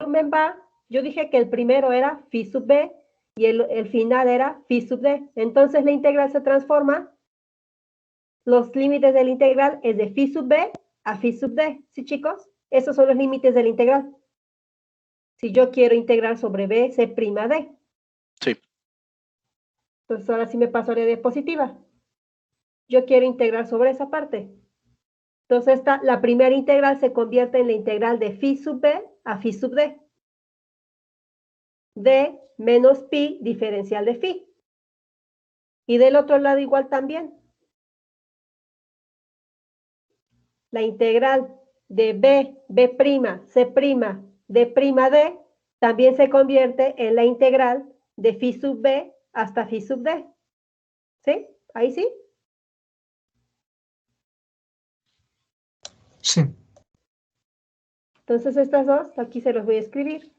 volumen va, yo dije que el primero era phi sub b y el final era phi sub d. Entonces la integral se transforma, los límites de la integral es de phi sub b a phi sub d. ¿Sí, chicos? Esos son los límites de la integral. Si yo quiero integrar sobre b c' d. Sí. Entonces ahora sí me paso a la diapositiva. Yo quiero integrar sobre esa parte. Entonces la primera integral se convierte en la integral de phi sub b a phi sub d. D menos pi diferencial de phi. Y del otro lado igual también. La integral de b', c', d', también se convierte en la integral de phi sub b hasta phi sub d. ¿Sí? ¿Ahí sí? Sí. Entonces estas dos, aquí se los voy a escribir.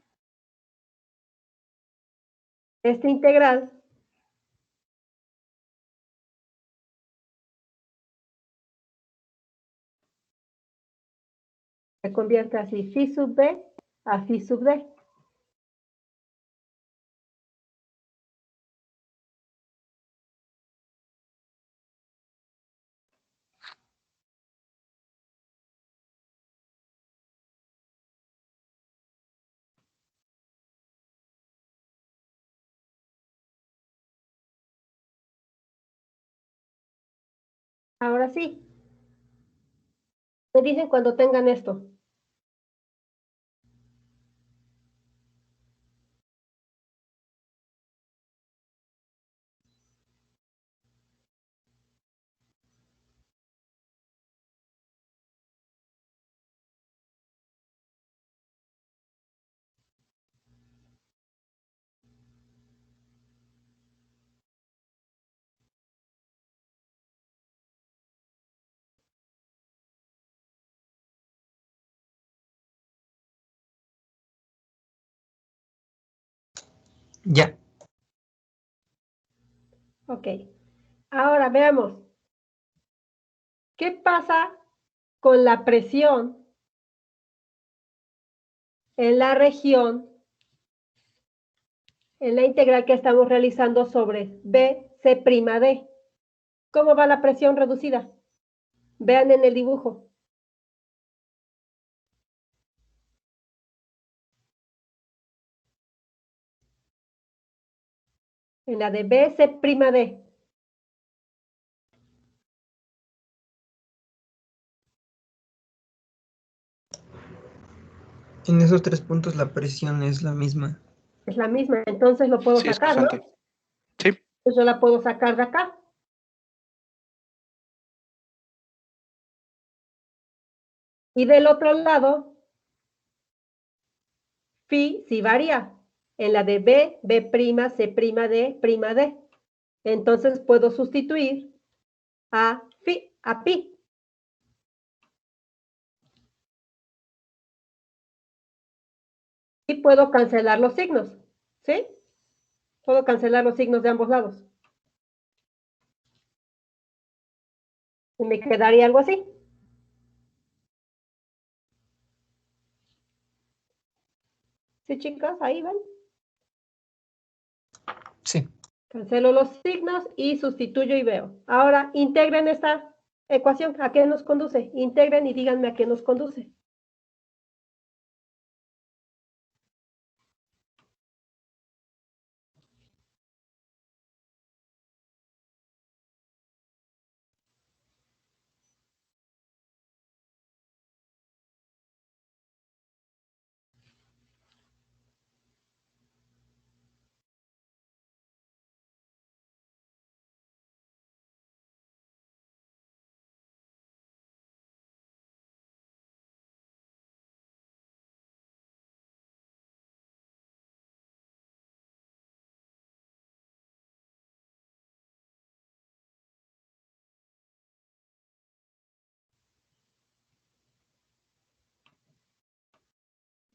Esta integral se convierte así, phi sub b a phi sub d. Ahora sí. Me dicen cuando tengan esto. Ya. Ok. Ahora veamos. ¿Qué pasa con la presión en la región, en la integral que estamos realizando sobre b, c' d? ¿Cómo va la presión reducida? Vean en el dibujo. En la de b, c' d. En esos 3 puntos la presión es la misma. Es la misma, entonces lo puedo Sí, es sacar, ¿no? constante. Sí. Entonces yo la puedo sacar de acá. Y del otro lado, phi sí varía. En la de b, b', c', d'. Entonces puedo sustituir a pi. Y puedo cancelar los signos, ¿sí? Puedo cancelar los signos de ambos lados. Y me quedaría algo así. ¿Sí, chicas? Ahí ven. Sí. Cancelo los signos y sustituyo y veo. Ahora, integren esta ecuación. ¿A qué nos conduce? Integren y díganme a qué nos conduce.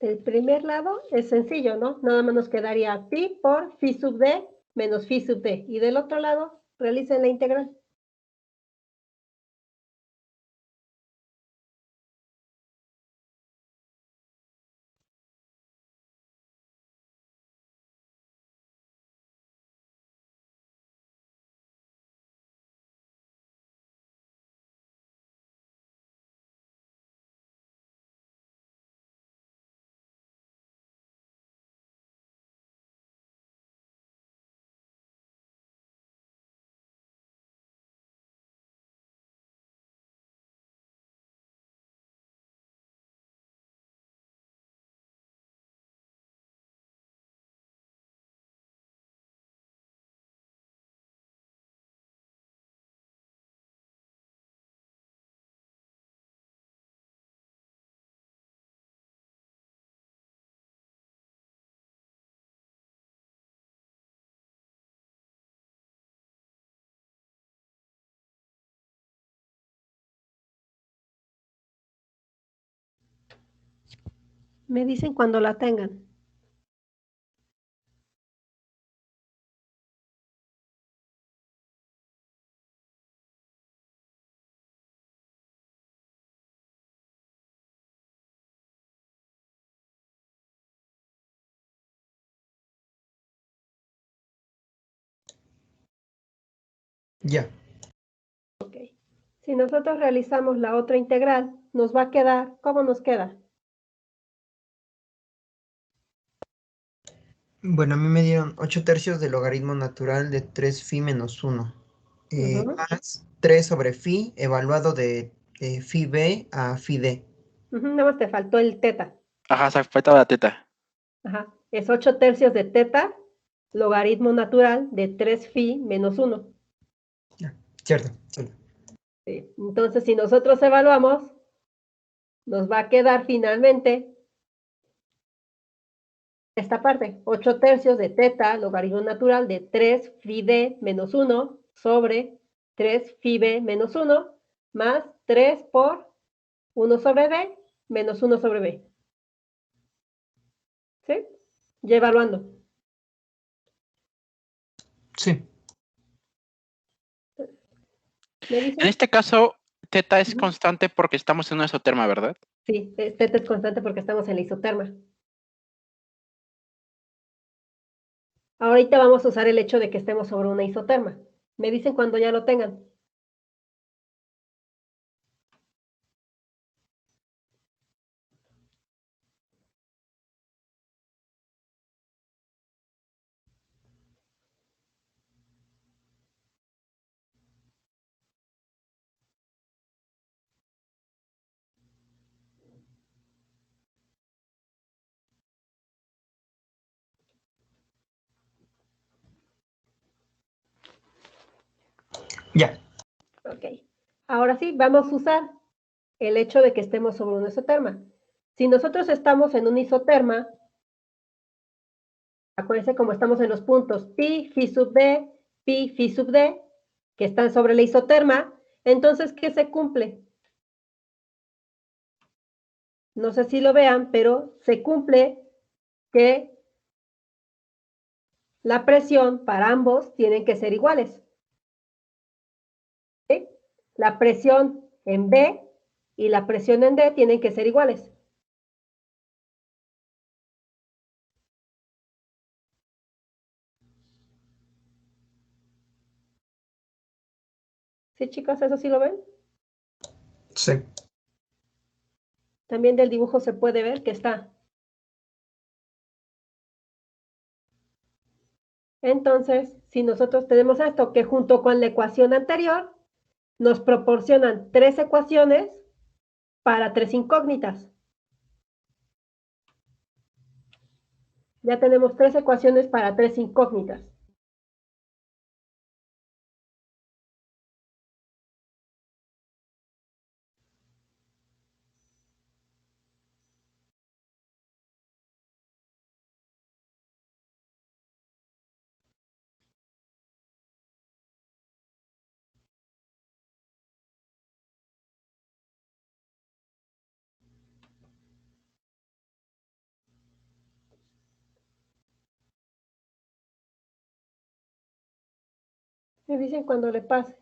Del primer lado es sencillo, ¿no? Nada más nos quedaría pi por phi sub d menos phi sub d. Y del otro lado, realicen la integral. Me dicen cuando la tengan. Ya. Ok. Si nosotros realizamos la otra integral, nos va a quedar, ¿cómo nos queda? Bueno, a mí me dieron 8 tercios del logaritmo natural de 3 phi menos 1. Ujú, Más 3 sobre phi, evaluado de phi b a phi d. ujú, nada más te faltó el teta. Ajá, se faltaba la teta. Ajá. Es 8 tercios de teta, logaritmo natural de 3 phi menos 1. Ya, cierto, cierto. Sí. Entonces, si nosotros evaluamos, nos va a quedar finalmente esta parte, 8 tercios de teta, logaritmo natural de 3 phi d menos 1 sobre 3 phi b menos 1 más 3 por 1 sobre b menos 1 sobre b. ¿Sí? Ya evaluando. Sí, ¿Me En dicen? este caso, teta es Ujú. constante porque estamos en una isoterma, ¿verdad? Sí, teta es constante porque estamos en la isoterma. Ahorita vamos a usar el hecho de que estemos sobre una isoterma. Me dicen cuando ya lo tengan. ya. Ok. Ahora sí, vamos a usar el hecho de que estemos sobre una isoterma. Si nosotros estamos en una isoterma, acuérdense como estamos en los puntos pi, phi sub d, pi, phi sub d, que están sobre la isoterma, entonces, ¿qué se cumple? No sé si lo vean, pero se cumple que la presión para ambos tienen que ser iguales. ¿Sí? La presión en B y la presión en D tienen que ser iguales. ¿Sí, chicos? ¿Eso sí lo ven? Sí. También del dibujo se puede ver que está. Entonces, si nosotros tenemos esto, que junto con la ecuación anterior, nos proporcionan 3 ecuaciones para 3 incógnitas. Ya tenemos 3 ecuaciones para 3 incógnitas. Me dicen cuando le pase.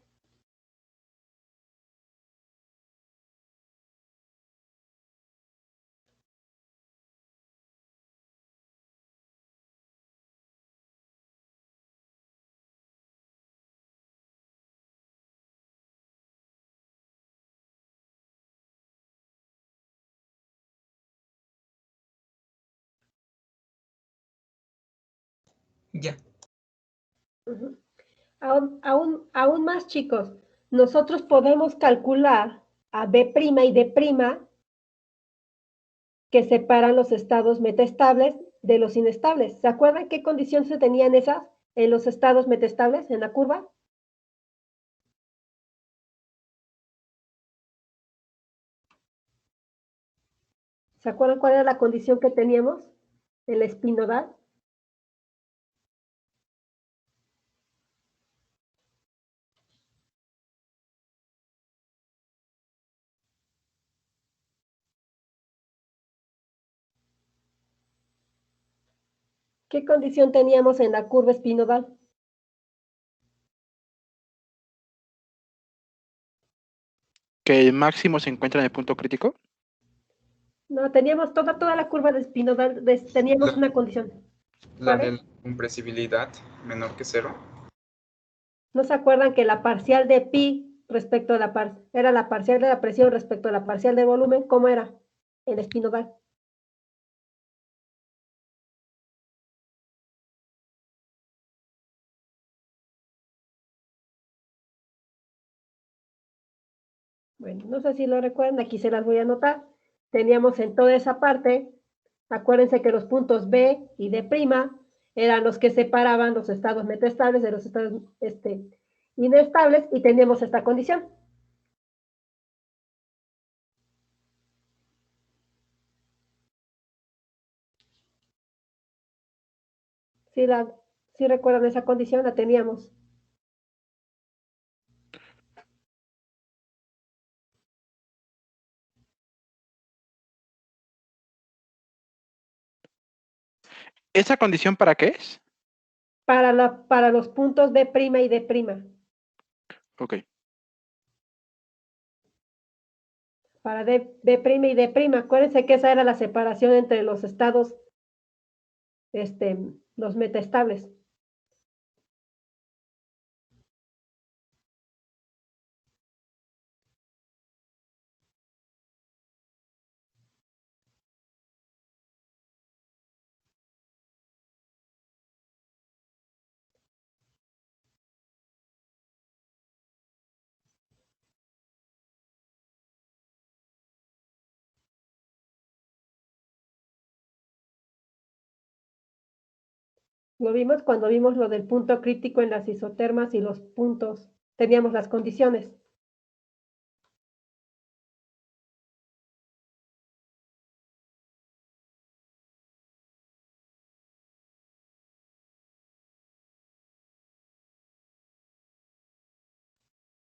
Ya. Uh-huh. Aún más, chicos, nosotros podemos calcular a B' y D' que separan los estados metaestables de los inestables. ¿Se acuerdan qué condición se tenían esas en los estados metaestables en la curva? ¿Se acuerdan cuál era la condición que teníamos en la espinodal? ¿Qué condición teníamos en la curva espinodal? Que el máximo se encuentra en el punto crítico. No, teníamos toda la curva de espinodal, teníamos una condición. La ¿Cuál de es? la compresibilidad menor que 0. ¿No se acuerdan que la parcial de pi respecto a era la parcial de la presión respecto a la parcial de volumen? ¿Cómo era en espinodal? Bueno, no sé si lo recuerdan, aquí se las voy a anotar. Teníamos en toda esa parte, acuérdense que los puntos B y D' eran los que separaban los estados metaestables de los estados inestables y teníamos esta condición. ¿Sí recuerdan esa condición? La teníamos. ¿Esa condición para qué es? Para los puntos B' y D'. Ok. Para B' y D'. Acuérdense que esa era la separación entre los estados, los metaestables. Lo vimos cuando vimos lo del punto crítico en las isotermas y los puntos, teníamos las condiciones.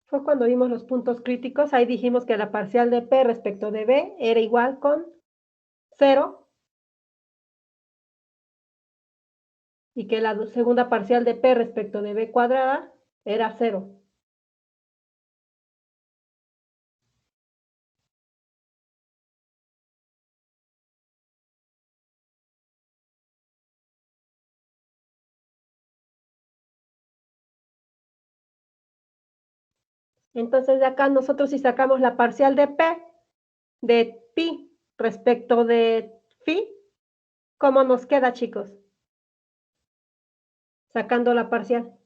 Fue cuando vimos los puntos críticos, ahí dijimos que la parcial de P respecto de B era igual con 0 y que la segunda parcial de P respecto de B cuadrada era 0. Entonces de acá nosotros si sacamos la parcial de P de pi respecto de phi, ¿cómo nos queda, chicos? Sacando la parcial.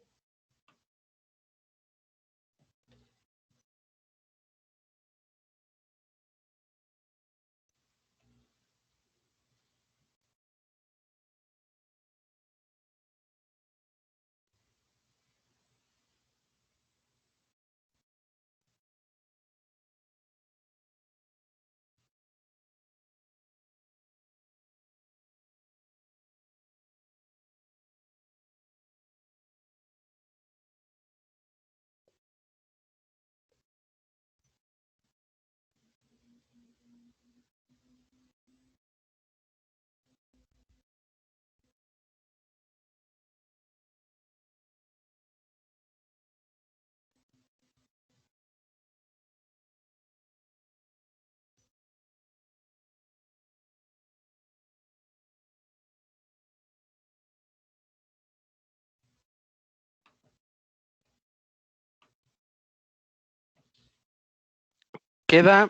Queda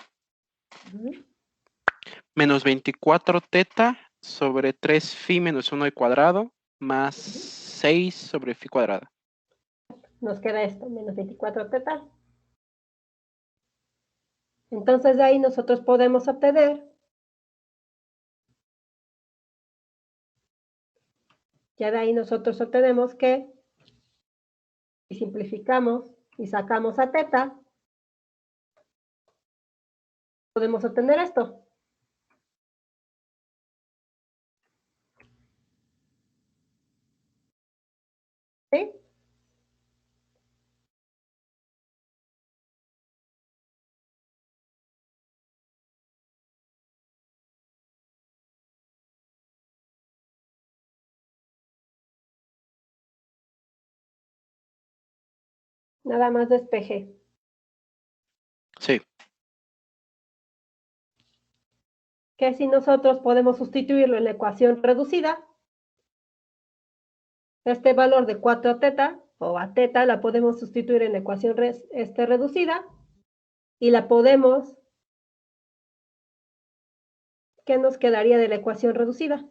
Ujú. menos 24 teta sobre 3 phi menos 1 al cuadrado más 6 sobre phi cuadrada. Nos queda esto, menos 24 teta. Entonces de ahí nosotros podemos obtener, ya de ahí nosotros obtenemos que, si simplificamos y sacamos a teta, podemos obtener esto. ¿Sí? Nada más despejé. Sí. Que si nosotros podemos sustituirlo en la ecuación reducida, este valor de 4 teta, o a teta, la podemos sustituir en la ecuación reducida, y la podemos, ¿qué nos quedaría de la ecuación reducida?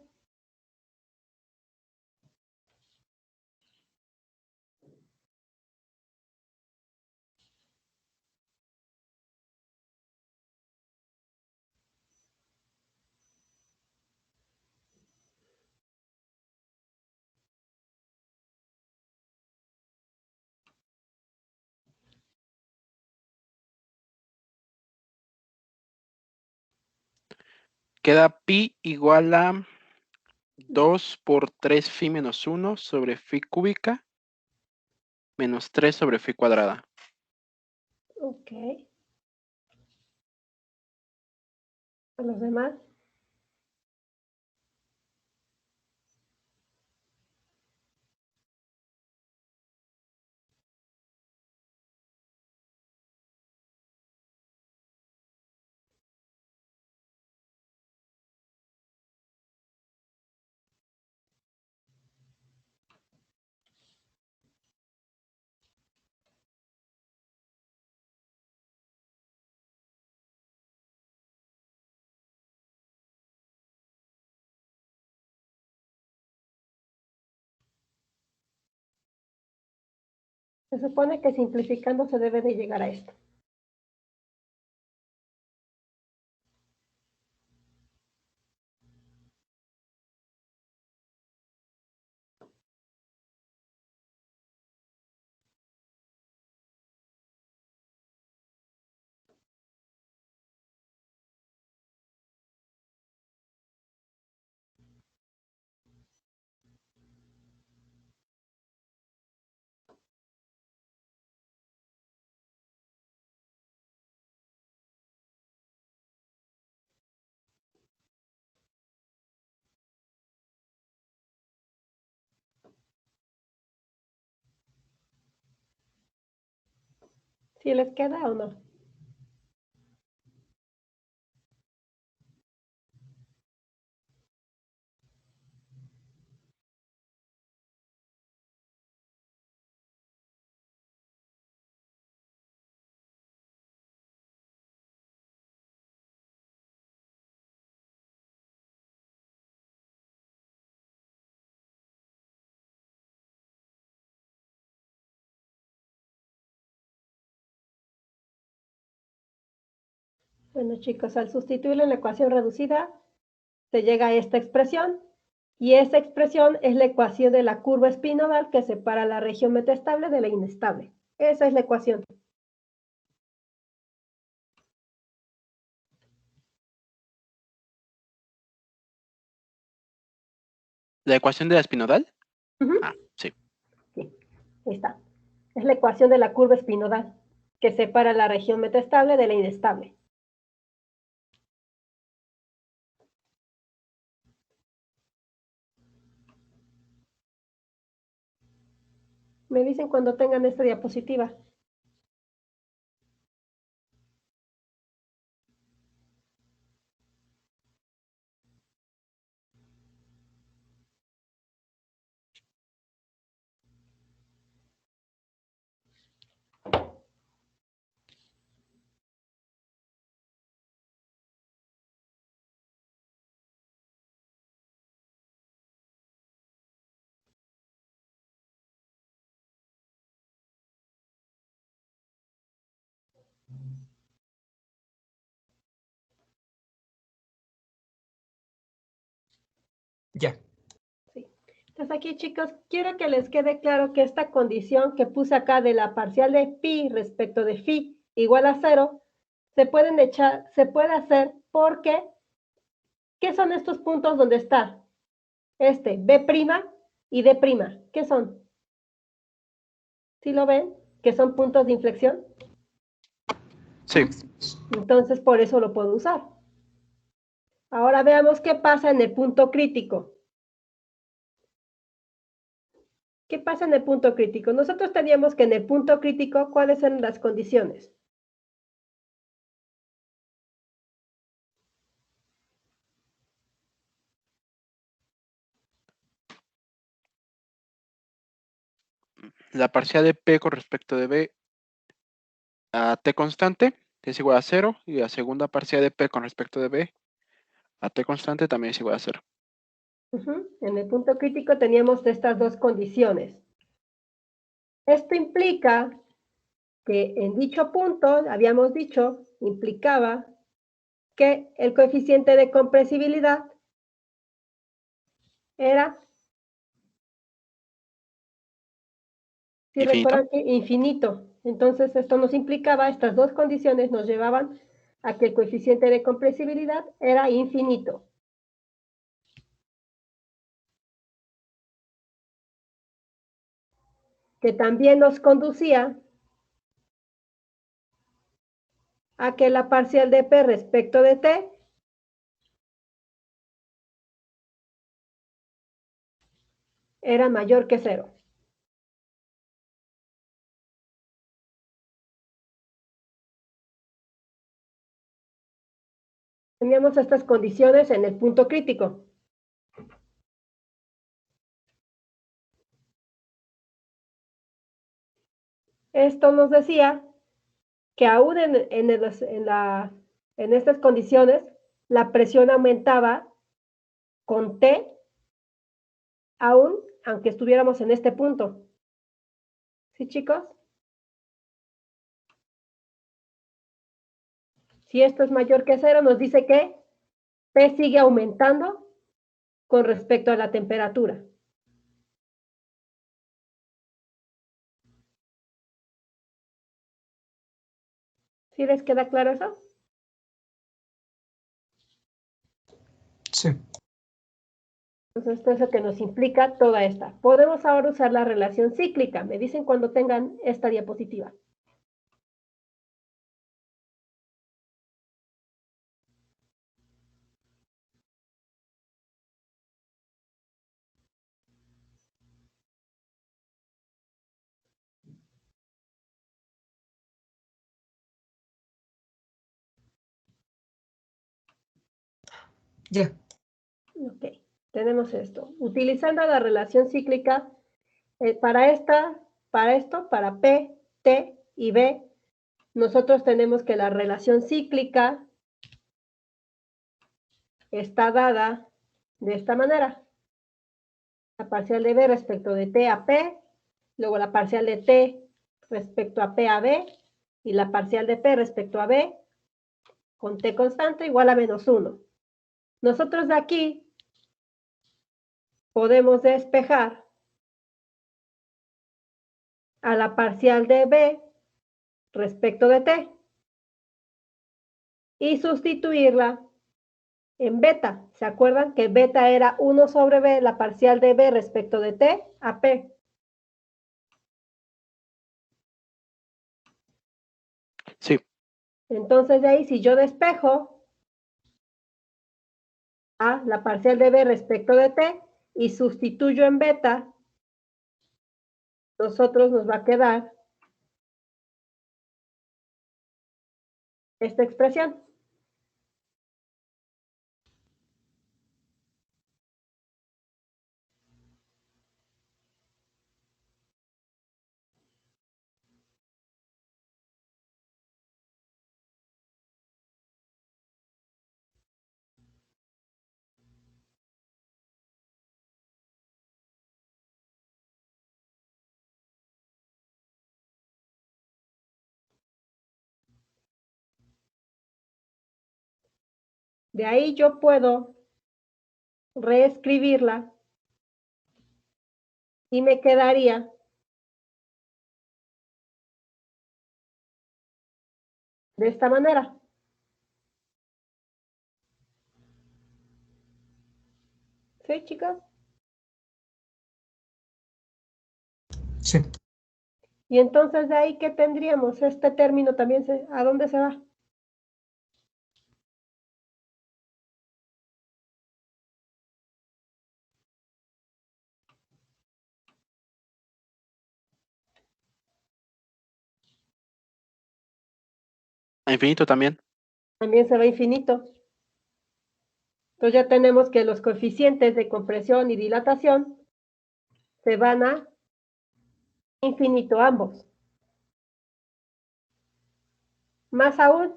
Queda pi igual a 2 por 3 phi menos 1 sobre phi cúbica menos 3 sobre phi cuadrada. Ok. ¿A los demás? Se supone que simplificando se debe de llegar a esto. ¿Si les queda o no? Bueno, chicos, al sustituirlo en la ecuación reducida, se llega a esta expresión, y esa expresión es la ecuación de la curva espinodal que separa la región metastable de la inestable. Esa es la ecuación. ¿La ecuación de la espinodal? Uh-huh. Ah, sí. Sí, ahí está. Es la ecuación de la curva espinodal que separa la región metastable de la inestable. Me dicen cuando tengan esta diapositiva. Ya. Sí. Entonces aquí, chicos, quiero que les quede claro que esta condición que puse acá de la parcial de pi respecto de phi igual a 0, se puede hacer porque, ¿qué son estos puntos donde está? B' y D'. ¿Qué son? ¿Sí lo ven? ¿Que son puntos de inflexión? Sí. Entonces, por eso lo puedo usar. Ahora veamos qué pasa en el punto crítico. ¿Qué pasa en el punto crítico? Nosotros teníamos que en el punto crítico, ¿cuáles eran las condiciones? La parcial de P con respecto de B a T constante es igual a 0 y la segunda parcial de P con respecto de B a T constante también es igual a 0. En el punto crítico teníamos estas dos condiciones. Esto implica que en dicho punto, habíamos dicho, implicaba que el coeficiente de compresibilidad era, si ¿Infinito? recuerdan, que infinito. Entonces, esto nos implicaba, estas dos condiciones nos llevaban a que el coeficiente de compresibilidad era infinito. Que también nos conducía a que la parcial de P respecto de T era mayor que 0. Teníamos estas condiciones en el punto crítico. Esto nos decía que aún en estas condiciones, la presión aumentaba con T, aún aunque estuviéramos en este punto. ¿Sí, chicos? Si esto es mayor que 0, nos dice que P sigue aumentando con respecto a la temperatura. ¿Sí les queda claro eso? Sí. Entonces, esto es lo que nos implica toda esta. Podemos ahora usar la relación cíclica. Me dicen cuando tengan esta diapositiva. Ya. Ok, tenemos esto. Utilizando la relación cíclica, para P, T y B, nosotros tenemos que la relación cíclica está dada de esta manera. La parcial de B respecto de T a P, luego la parcial de T respecto a P a B, y la parcial de P respecto a B con T constante igual a -1. Nosotros de aquí podemos despejar a la parcial de B respecto de T y sustituirla en beta. ¿Se acuerdan que beta era 1 sobre B, la parcial de B respecto de T a P? Sí. Entonces de ahí, si yo despejo a la parcial de B respecto de T y sustituyo en beta, nosotros nos va a quedar esta expresión. De ahí yo puedo reescribirla y me quedaría de esta manera. ¿Sí, chicos? Sí. Y entonces de ahí, ¿qué tendríamos? Este término también, ¿a dónde se va? infinito también. También se va a infinito. Entonces ya tenemos que los coeficientes de compresión y dilatación se van a infinito ambos. Más aún,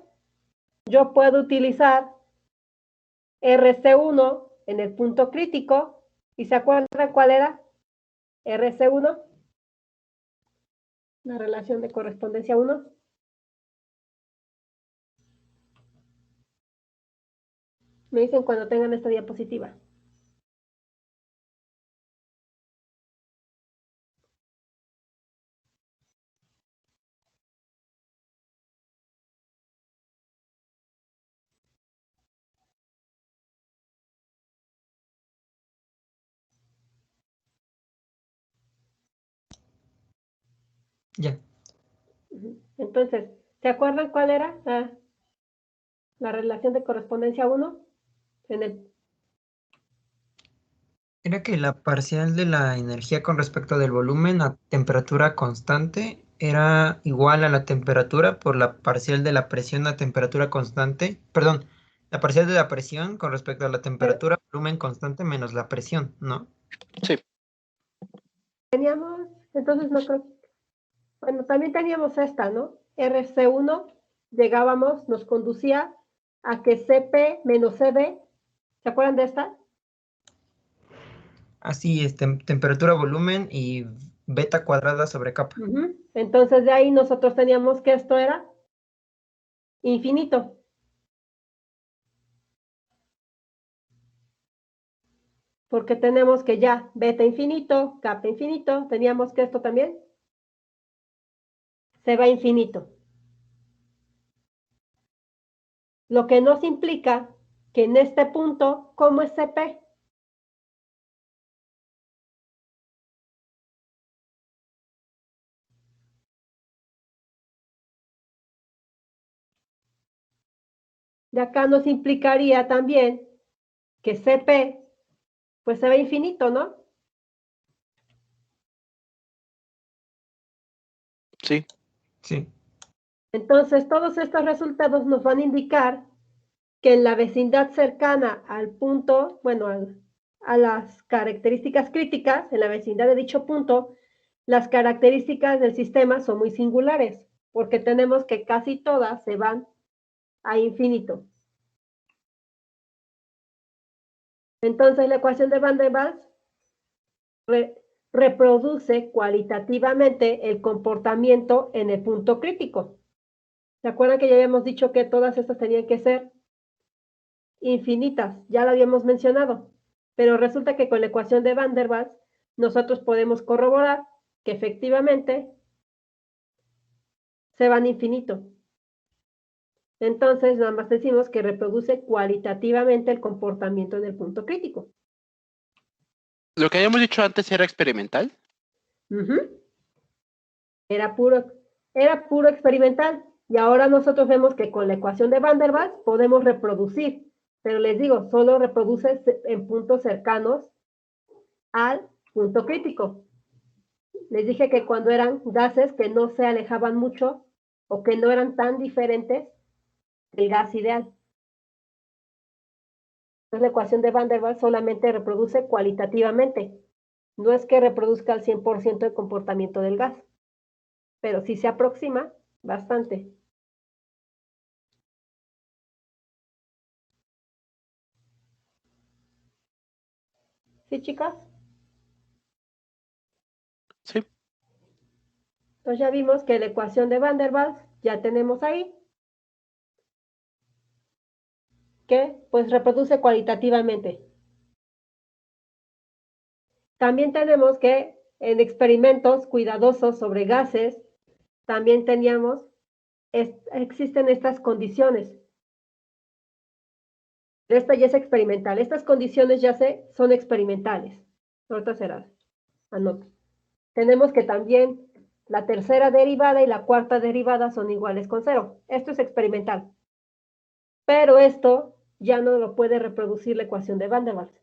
yo puedo utilizar RC1 en el punto crítico. ¿Y se acuerdan cuál era? RC1. La relación de correspondencia 1. Me dicen cuando tengan esta diapositiva. Ya. Entonces, ¿se acuerdan cuál era la relación de correspondencia 1? Era que la parcial de la energía con respecto del volumen a temperatura constante era igual a la temperatura por la parcial de la presión a temperatura constante. Perdón, la parcial de la presión con respecto a la temperatura, volumen constante menos la presión, ¿no? Sí. Teníamos, entonces no creo. Bueno, también teníamos esta, ¿no? RC1, llegábamos, nos conducía a que CP menos CB, ¿se acuerdan de esta? Así es, temperatura, volumen y beta cuadrada sobre capa. Entonces de ahí nosotros teníamos que esto era infinito. Porque tenemos que ya beta infinito, kappa infinito, teníamos que esto también se va a infinito. Lo que nos implica que en este punto, ¿cómo es CP? De acá nos implicaría también que CP, pues se va a infinito, ¿no? Sí. Sí. Entonces, todos estos resultados nos van a indicar que en la vecindad cercana al punto, bueno, a las características críticas, en la vecindad de dicho punto, las características del sistema son muy singulares, porque tenemos que casi todas se van a infinito. Entonces, la ecuación de Van der Waals reproduce cualitativamente el comportamiento en el punto crítico. ¿Se acuerdan que ya habíamos dicho que todas estas tenían que ser infinitas? Ya lo habíamos mencionado. Pero resulta que con la ecuación de Van der Waals nosotros podemos corroborar que efectivamente se van a infinito. Entonces, nada más decimos que reproduce cualitativamente el comportamiento en el punto crítico. Lo que habíamos dicho antes era experimental. Era puro experimental. Y ahora nosotros vemos que con la ecuación de Van der Waals podemos reproducir. Pero les digo, solo reproduce en puntos cercanos al punto crítico. Les dije que cuando eran gases que no se alejaban mucho o que no eran tan diferentes del gas ideal. Entonces, la ecuación de Van der Waals solamente reproduce cualitativamente. No es que reproduzca al 100% el comportamiento del gas, pero sí se aproxima bastante. ¿Sí, chicas? Sí. Entonces ya vimos que la ecuación de Van der Waals ya tenemos ahí, que pues reproduce cualitativamente. También tenemos que en experimentos cuidadosos sobre gases, también teníamos, existen estas condiciones. Esta ya es experimental. Estas condiciones ya son experimentales. Ahorita será. Anoto. Tenemos que también la tercera derivada y la cuarta derivada son iguales con 0. Esto es experimental. Pero esto ya no lo puede reproducir la ecuación de Van der Waals.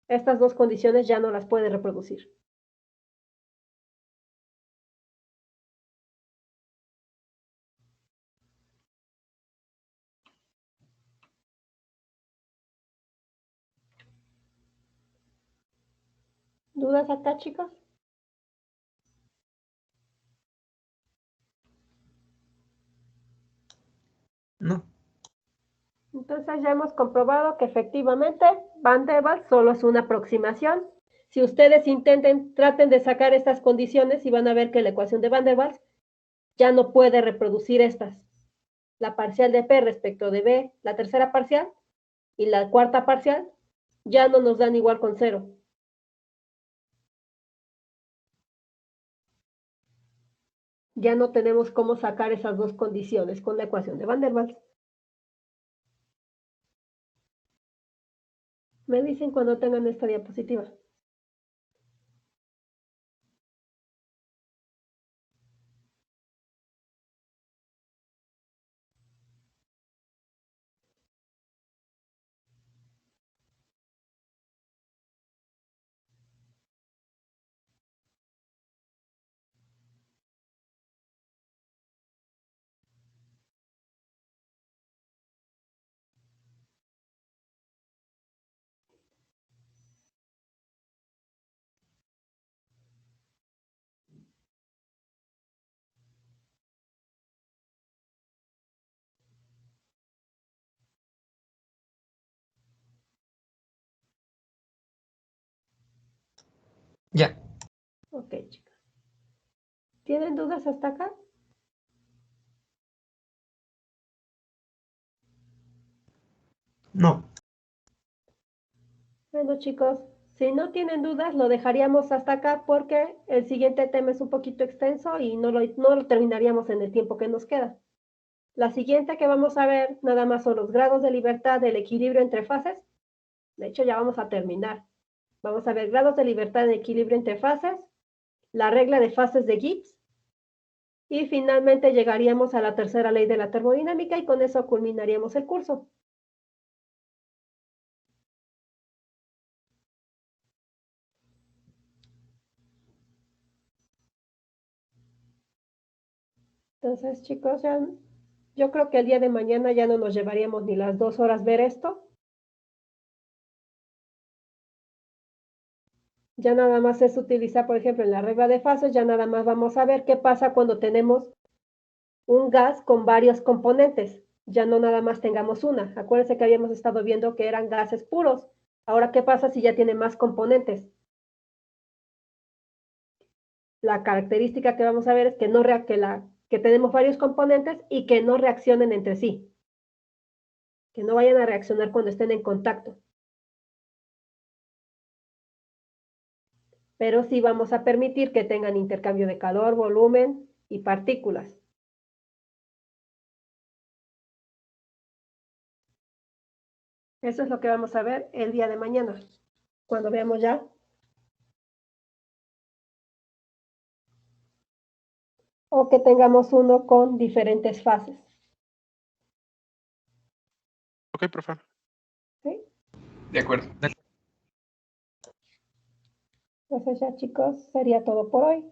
Estas dos condiciones ya no las puede reproducir. ¿Dudas acá, chicos? No. Entonces ya hemos comprobado que efectivamente Van der Waals solo es una aproximación. Si ustedes traten de sacar estas condiciones y van a ver que la ecuación de Van der Waals ya no puede reproducir estas. La parcial de P respecto de B, la tercera parcial, y la cuarta parcial, ya no nos dan igual con 0. Ya no tenemos cómo sacar esas dos condiciones con la ecuación de Van der Waals. Me dicen cuando tengan esta diapositiva. Ya. Ok, chicos. ¿Tienen dudas hasta acá? No. Bueno, chicos, si no tienen dudas, lo dejaríamos hasta acá porque el siguiente tema es un poquito extenso y no lo terminaríamos en el tiempo que nos queda. La siguiente que vamos a ver nada más son los grados de libertad del equilibrio entre fases. De hecho, ya vamos a terminar. Vamos a ver grados de libertad de equilibrio entre fases, la regla de fases de Gibbs, y finalmente llegaríamos a la tercera ley de la termodinámica y con eso culminaríamos el curso. Entonces, chicos, yo creo que el día de mañana ya no nos llevaríamos ni las 2 horas ver esto. Ya nada más es utilizar, por ejemplo, en la regla de fases, ya nada más vamos a ver qué pasa cuando tenemos un gas con varios componentes. Ya no nada más tengamos una. Acuérdense que habíamos estado viendo que eran gases puros. Ahora, ¿qué pasa si ya tiene más componentes? La característica que vamos a ver es que tenemos varios componentes y que no reaccionen entre sí. Que no vayan a reaccionar cuando estén en contacto. Pero sí vamos a permitir que tengan intercambio de calor, volumen y partículas. Eso es lo que vamos a ver el día de mañana, cuando veamos ya o que tengamos uno con diferentes fases. Ok, profe. ¿Sí? De acuerdo. Entonces ya, chicos, sería todo por hoy.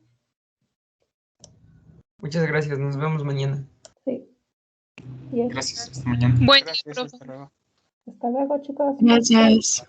Muchas gracias. Nos vemos mañana. Sí. Bien. Gracias. Hasta mañana. Buen día, Gracias, profe. hasta luego. Hasta luego, chicos. Gracias.